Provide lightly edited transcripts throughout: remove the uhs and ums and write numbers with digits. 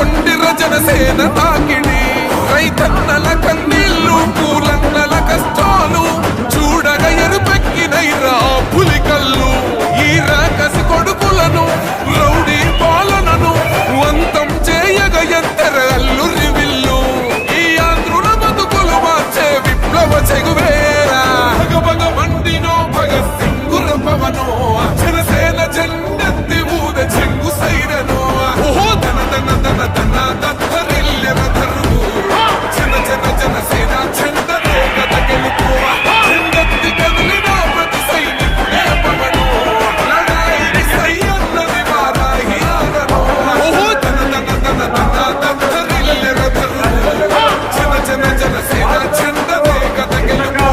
కొండిర జనసేన తాకిడి రైతన్నల కన్నీళ్లు పూలన్నల కష్టాలు చూడగ ఎరుపెక్కినైరా పులికల్లు ఈ రాకసి కొడుకులను రౌడీ పాలనను అంతం చేయగ ఎంతర అల్లురి విల్లు ఈ ఆంధ్రుల బతుకులు మార్చే విప్లవ చెగువేరా భగభగ మండినో భగత్ సింగుర పవనో జనసేన జెండెత్తి ఊద చెంగు సైరనో ఓహో ధన ధన ధన ధన దత్తరిల్లెన ధరువు జన జన జనసేన జెండనే కథ గెలుపు జెండెత్తి కదిలిన ప్రతి సైనికుడే పవనో లడాయికి సై అన్నది వారాహి ఆరనో ఓహో ధన ధన ధన ధన దత్తరిల్లెన ధరువు జన జన జనసేన జెండనే కథ గెలుపు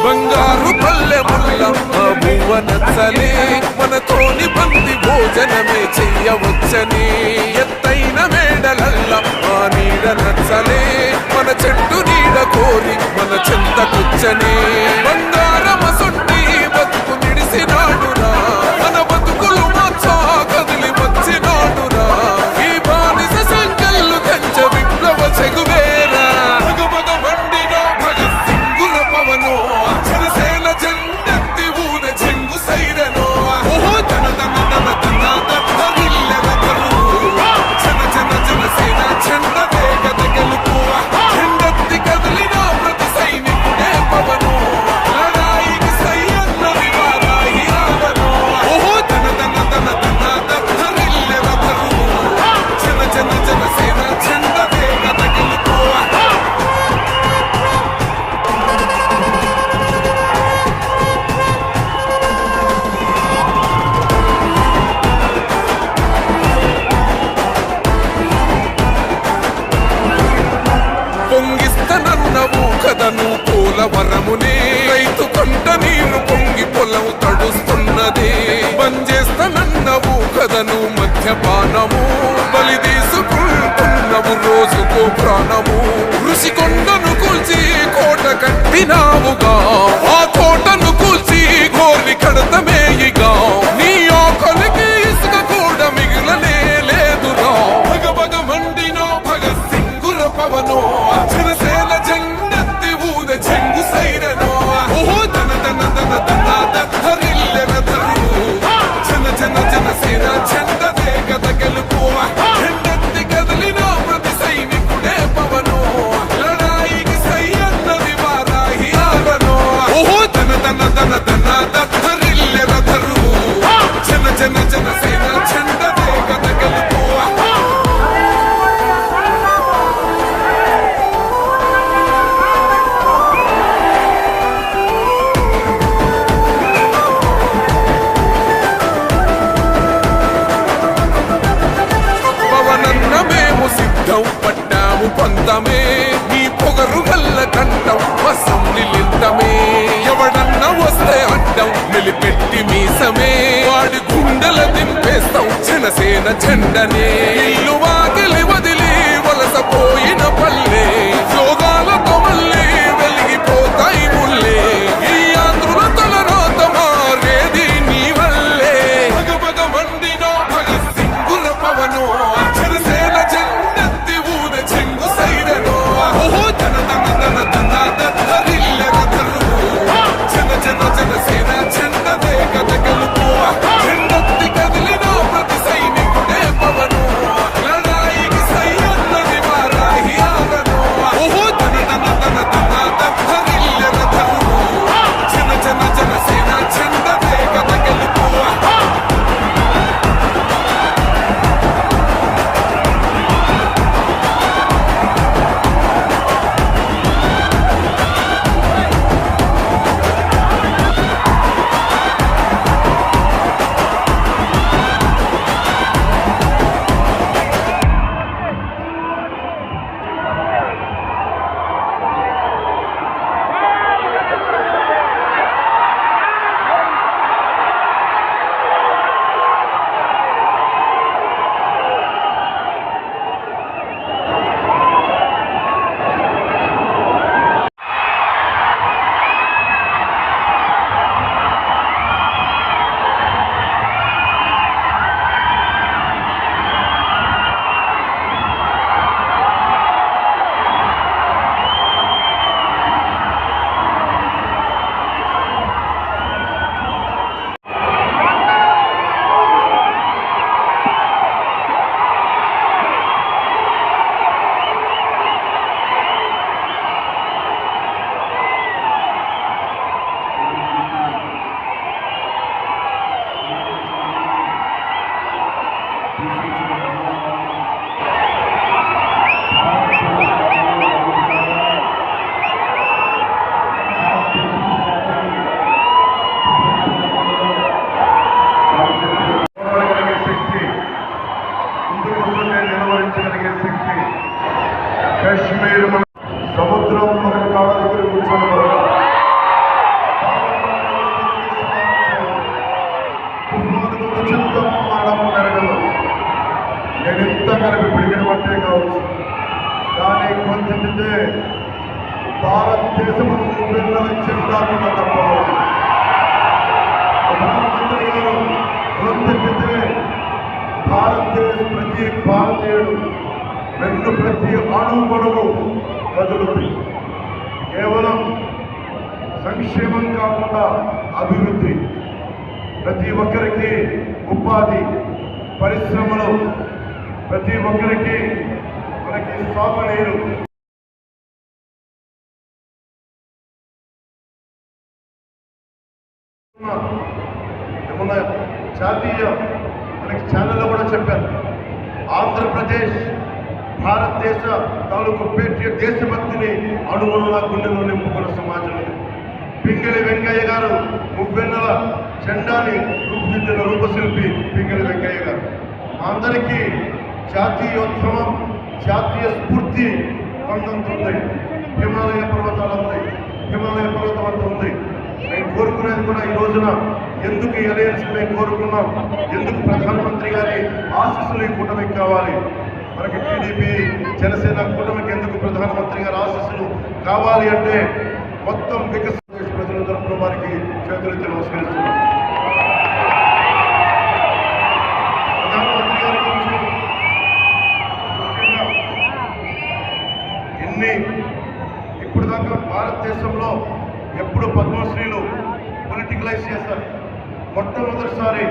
బంగారు పల్లె ముల్ల భువ నచ్చలే మనతోని బంది భోజనమే చెయ్యవచ్చని ఎత్తైన మేడలల్ల ఆ నీడ నచ్చలే మన చెట్టు నీడ కోరి మన చెంత కూర్చని బంగారమ సొట్టి బతుకు నిడిసినాడురా మన బతుకులు మార్చా కదిలి వచ్చినాడురా ఈ బానిస సంకల్లు కంచ విప్లవ చెగువేరా భగభగ మండినో భగత్ సింగుల పవనో జనసేన జెండెత్తి ఊద చెంగు సైరనో ఓహో ధన ధన ధన ధన దత్తరిల్లెన ధరువు జన జన జనసేన జెండనే కథ గెలుపు జెండెత్తి కదిలిన ప్రతి సైనికుడే పవనో లడాయికి సై అన్నది వారాహి ఆరనో ఓహో ధన ధన ధన ధన దత్తరిల్లెన ధరువు జన జన జనసేన జెండనే కథ గెలుపు పొంగిస్తనన్నవు కదను పోలవరమునే రైతు కొంట నీరు పొంగి పొలం తడుస్తున్నది బంజేస్తనన్నవు కదను మద్యపానము బలి తీసుకుంటున్నవు రోజుకో ప్రాణము ఋషి కొండను కూల్చి కోట కట్టినావుగా ఆ కోటను కూల్చి గోలి కడతమేయిగా నీ ఆకలికి ఇసుక కూడా మిగిలనే లేదురా భగభగ మండినో భగత్ సింగుర పవనో జనసేన జెండెత్తి ఊద చెంగు సైరనో ఓహో ధన ధన ధన ధన దత్తరిల్లెన ధరువు జన జన జనసేన జెండనే కథ గెలుపు జెండెత్తి కదిలిన ప్రతి సైనికుడే పవనో లడాయికి సై అన్నది వారాహి ఆరనో ఓహో ధన ధన ధన ధన దత్తరిల్లెన ధరువు జన జన జనసేన జెండనే కథ గెలుపు పవనన్న మేము సిద్ధం పట్టాము పందమే నీ పొగరు గల్ల కంఠం వసం నిలిందమే ఎవడన్న వస్తే అడ్డం నిలిపెట్టి మీసమే వాడి గుండెల దింపేస్తాం జనసేన జెండనే ఇల్లు వాకిలి వదిలి వలసపోయిన పల్లె యోగాలతో మళ్ళీ వెలిగిపోతాయి ముల్లే ఈ ఆంధ్రుల తలరాత మారేది నీ వల్లే భగభగ మండినో భగత్ సింగుల పవనో జనసేన జెండెత్తి ఊద చెంగు సైరనో ఓహో ధన ధన ధన ధన దత్తరిల్లెన ధరువు జన జన జనసేన జెండనే కథ గెలుపు జెండెత్తి కదిలిన ప్రతి సైనికుడే పవనో లడాయికి కాశ్మీర్ సముద్రం మనకి కాళ్ళ దగ్గర కూర్చొని చిత్తం మరణం జరగదు. నేను ఎంత కలిపి పిడికిన బట్టే కావచ్చు, కానీ కొంచెంతే భారతదేశము పిల్లల చెందాకుండా తప్ప ప్రధానమంత్రి గారు కొంచెంతే ప్రతి భారతీయుడు వెన్ను ప్రతి అణువు కదులుతుంది. కేవలం సంక్షేమం కాకుండా అభివృద్ధి, ప్రతి ఒక్కరికి ఉపాధి, పరిశ్రమలు, ప్రతి ఒక్కరికి మనకి సాగునీరు, జాతీయ మనకి ఛానల్లో కూడా చెప్పారు. ఆంధ్రప్రదేశ్ భారతదేశ తాలూకు పేట్రియట్ దేశభక్తిని అణువుల గుండెలో నింపుకున్న సమాజం ఇది. పింగళి వెంకయ్య గారు మువ్వెన్నెల జెండాని రూపుదిద్దిన రూపశిల్పి పింగళి వెంకయ్య గారు. అందరికీ జాతీయోద్యమం, జాతీయ స్ఫూర్తి పొందుతుంది. హిమాలయ పర్వతాలు ఉంది, హిమాలయ పర్వతం అంతా ఉంది. మేము కోరుకునేది కూడా ఈ రోజున ఎందుకు ఈ అలయన్స్ మేము కోరుకున్నాం, ఎందుకు ప్రధానమంత్రి గారి ఆశీస్సులు ఈ కూటమికి కావాలి, మనకి టీడీపీ జనసేన కూటమికి ఎందుకు ప్రధానమంత్రి గారి ఆశీస్సులు కావాలి అంటే మొత్తం వికసిత ప్రజల తరఫున వారికి చేతులెత్తి నమస్కరిస్తున్నాం. ప్రధానమంత్రి గారి గురించి ముఖ్యంగా ఇప్పుడు దాకా భారతదేశంలో ఎప్పుడు పద్మశ్రీలు పొలిటికలైజ్ చేస్తారు. మొట్టమొదటిసారి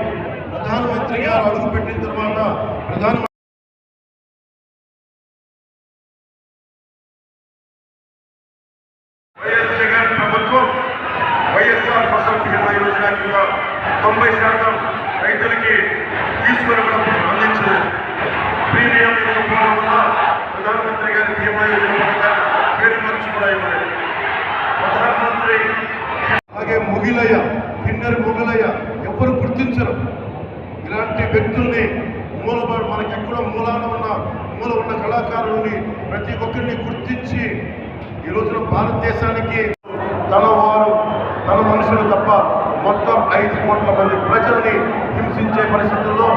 ప్రధానమంత్రి గారు అడుగుపెట్టిన తర్వాత ప్రధానమంత్రి వైఎస్ జగన్ ప్రభుత్వం వైఎస్ఆర్ ఫసల్ బీమా యోజన కింద 90% రైతులకి తీసుకున్నప్పుడు అందించలేదు. ప్రీమియం ఇవ్వకపోవడం వల్ల ప్రధానమంత్రి గారి బీమా యోజన పథకాన్ని పేరు మార్చి కూడా ఇవ్వలేదు. ప్రధానమంత్రి అలాగే ముగిలయ్య, కిన్నెర ముగిలయ్య ఎవరు గుర్తించరు. ఇలాంటి వ్యక్తుల్ని మనకెక్కడ మూల ఉన్న కళాకారుల్ని ప్రతి ఒక్కరిని గుర్తించి ఈ రోజున భారతదేశానికి తన మనుషులు తప్ప మొత్తం 5 కోట్ల మంది ప్రజల్ని హింసించే పరిస్థితుల్లో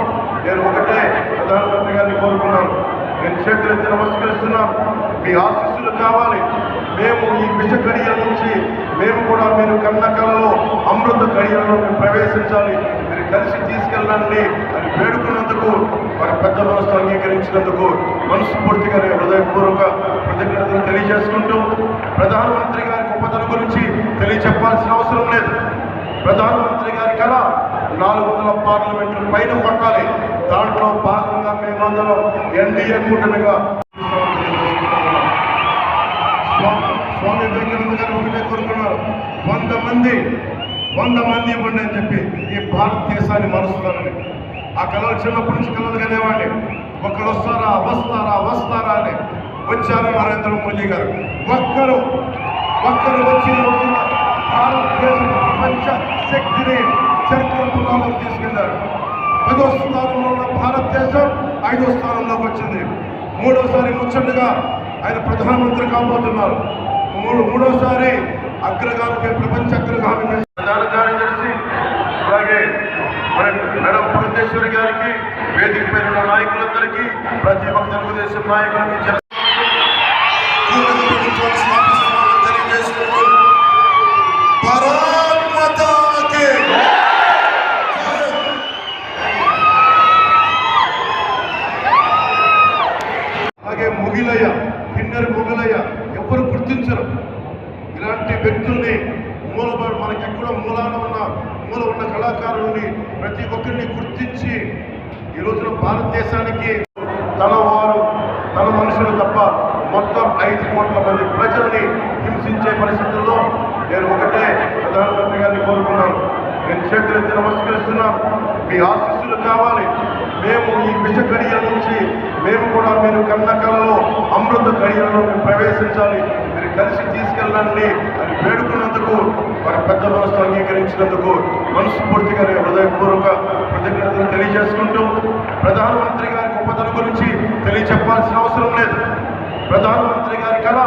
నేను ఒకటే ప్రధానమంత్రి గారిని కోరుకున్నాను. నేను చేతులెత్తి నమస్కరిస్తున్నాను. మీ ఆశీస్సులు కావాలి. మేము ఈ విష గడియల నుంచి మేము కూడా మీరు కన్న కళలో అమృత గడియలలో మేము ప్రవేశించాలి, మీరు కలిసి తీసుకెళ్ళండి అని వేడుకున్నందుకు వారి పెద్ద మనసు అంగీకరించినందుకు మనస్ఫూర్తిగా నేను హృదయపూర్వక కృతజ్ఞతలు తెలియజేసుకుంటూ ప్రధానమంత్రి గారి గొప్పతనం గురించి తెలియచెప్పాల్సిన అవసరం లేదు. ప్రధానమంత్రి గారి కళ 400 పార్లమెంట్లు పైన కొట్టాలి. దాంట్లో భాగంగా మేమందరం ఎన్డీఏ కూటమిగా స్వామి వివేకానంద గారు ఒకటే కోరుకున్నారు, 100 మంది ఇవ్వండి అని చెప్పి ఈ భారతదేశాన్ని మరుస్తారని. ఆ కళలు చిన్నప్పటి నుంచి కళలు కనేవాడిని. ఒకరు వస్తారా అని. వచ్చారు నరేంద్ర మోదీ గారు. ఒక్కరు వచ్చి భారతదేశ ప్రపంచ శక్తిని చరిత్ర పునాలకు తీసుకెళ్లారు. 10వ స్థానంలో ఉన్న భారతదేశం 5వ స్థానంలోకి వచ్చింది. 3వసారి ముచ్చటగా ఆయన ప్రధానమంత్రి కాబోతున్నారు. మూడోసారి అగ్రగామికి, ప్రపంచ అగ్రగామికి ప్రధాన కార్యదర్శి అలాగే మేడం పురంధేశ్వరి గారికి, వేదిక పైన ఉన్న నాయకులందరికీ, ప్రతి ఒక్క తెలుగుదేశం నాయకులకి తెలియజేసుకుంటూ భారత్ మాతాకి అలాగే ముగిలయ్య, కిన్నెర ముగిలయ్య ఎవరు గుర్తించరు. ఇలాంటి వ్యక్తుల్ని మనకెక్కడ మూల ఉన్న కళాకారుల్ని ప్రతి ఒక్కరిని గుర్తించి ఈ రోజున భారతదేశానికి తన మనుషులు తప్ప మొత్తం 5 కోట్ల మంది ప్రజల్ని హింసించే పరిస్థితుల్లో నేను ఒకటే ప్రధానమంత్రి గారిని కోరుకున్నాను. నేను చేతులెత్తి నమస్కరిస్తున్నాను. మీ ఆశీస్సులు కావాలి. మేము ఈ విష గడియల నుంచి మేము కూడా మీరు కన్న కళలో అమృత గడియలలో మేము ప్రవేశించాలి, మీరు కలిసి తీసుకెళ్ళండి అని వేడుకున్నందుకు వారి పెద్ద మనసు అంగీకరించినందుకు మనస్ఫూర్తిగా నేను హృదయపూర్వక కృతజ్ఞతలు తెలియజేసుకుంటూ ప్రధానమంత్రి గారి గొప్పతనం గురించి తెలియచెప్పాల్సిన అవసరం లేదు. ప్రధానమంత్రి గారి కళ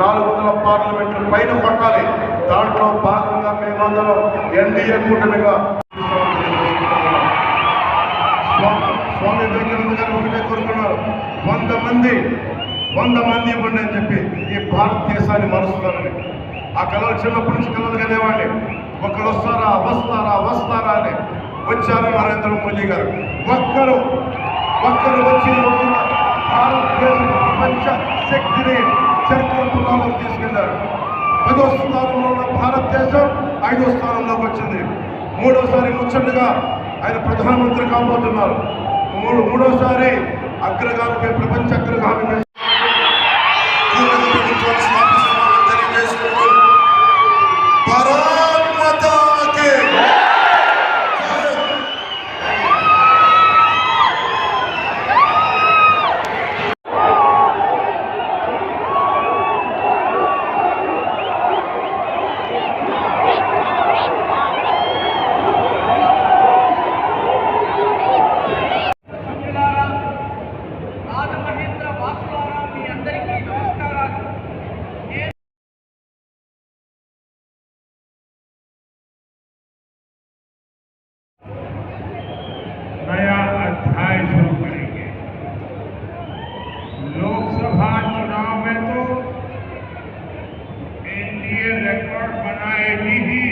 400 పార్లమెంట్లు పైన కొట్టాలి. దాంట్లో భాగంగా మేమందరం ఎన్డీఏ కూటమిగా స్వామి వివేకానంద గారు ఒకటే కోరుకున్నారు, 100 మంది ఇవ్వండి అని చెప్పి ఈ భారతదేశాన్ని మరుస్తారని. ఆ కళలు చిన్నప్పటి నుంచి కళలు కనేవాడిని. ఒకరు వస్తారా అని. వచ్చారు నరేంద్ర మోదీ గారు. ఒక్కరు వచ్చి ఈ రోజున భారతదేశ ప్రపంచ శక్తిని చరిత్ర పుటాలకు తీసుకెళ్లారు. 10వ స్థానంలో ఉన్న భారతదేశం 5వ స్థానంలోకి వచ్చింది. మూడోసారి ముచ్చటగా ఆయన ప్రధానమంత్రి కాబోతున్నారు. మూడోసారి అగ్రగామిపై ప్రపంచ అగ్రగామిపై ప్రభుత్వాన్ని స్థాపిస్తున్నామని తెలియజేసుకుంటూ భారత్ మాతా కీ नया अध्याय शुरू करेंगे। लोकसभा चुनाव में तो एनडीए रिकॉर्ड बनाएगी ही।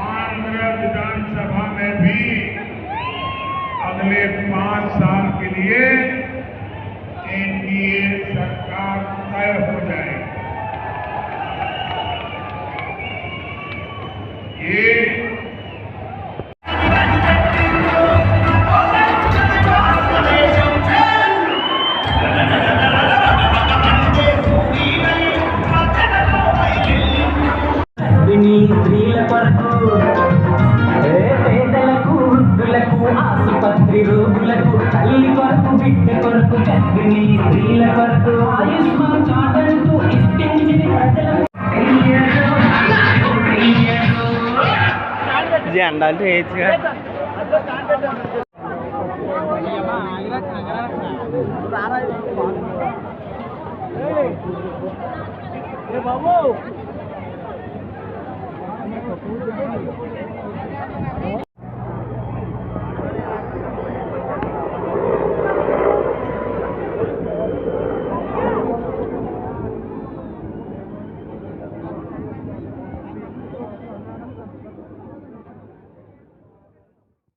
आंध्र विधानसभा में भी अगले 5 साल के लिए एनडीए सरकार तय हो जाएगी। ये స్త్రీల కొరకు పేదలకు వృద్ధులకు ఆసుపత్రి రోగులకు తల్లి కొరకు బిడ్డ కొరకు గర్భిణీ స్త్రీల కొరకు ఆయుష్మాన్ కార్డ్ అంటూ ఇప్పించిన ప్రజలకు జెండా అంటే బాబు